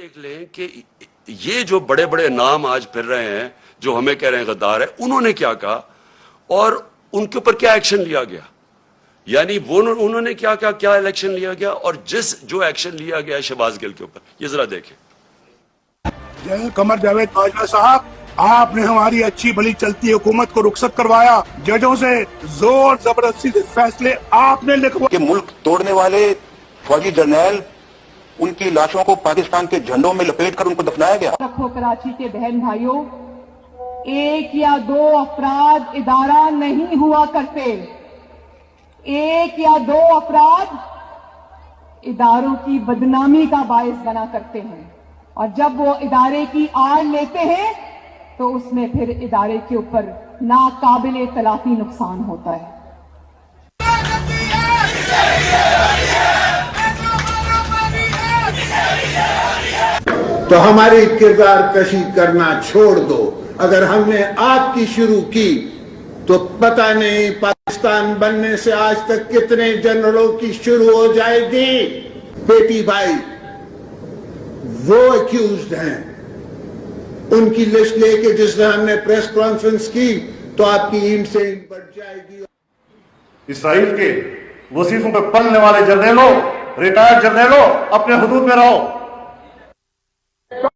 دیکھ لیں کہ یہ جو بڑے بڑے نام آج پھر رہے ہیں جو ہمیں کہہ رہے ہیں غدار ہے، انہوں نے کیا کہا اور ان کے اوپر کیا ایکشن لیا گیا، یعنی وہ انہوں نے کیا ایکشن لیا گیا، اور جو ایکشن لیا گیا شہباز گل کے اوپر، یہ ذرا دیکھیں۔ قمر جاوید باجوہ صاحب، آپ نے ہماری اچھی بھلی چلتی حکومت کو رخصت کروایا، ججوں سے زور زبردستی سے فیصلے آپ نے لکھوا کہ ملک توڑنے والے فوجی جرنیل ان کی لاشوں کو پاکستان کے جھنڈوں میں لپیٹ کر ان کو دفنایا گیا۔ رکھو کراچی کے بہن بھائیوں، ایک یا دو افراد ادارہ نہیں ہوا کرتے، ایک یا دو افراد اداروں کی بدنامی کا باعث بنا کرتے ہیں، اور جب وہ ادارے کی آڑ لیتے ہیں تو اس میں پھر ادارے کے اوپر ناقابل تلافی نقصان ہوتا ہے۔ تو ہماری کردار کشی کرنا چھوڑ دو، اگر ہم نے آپ کی شروع کی تو پتہ نہیں پاکستان بننے سے آج تک کتنے جنرلوں کی شروع ہو جائے گی۔ بیٹی بھائی وہ ایکیوزڈ ہیں، ان کی لسٹ لے کے جس میں ہم نے پریس کانفرنس کی تو آپ کی اینٹ سے اینٹ بڑھ جائے گی۔ اسرائیل کے وظیفوں پہ پلنے والے جرنیلوں، ریٹائرڈ جرنیلوں، اپنے حدود میں رہو۔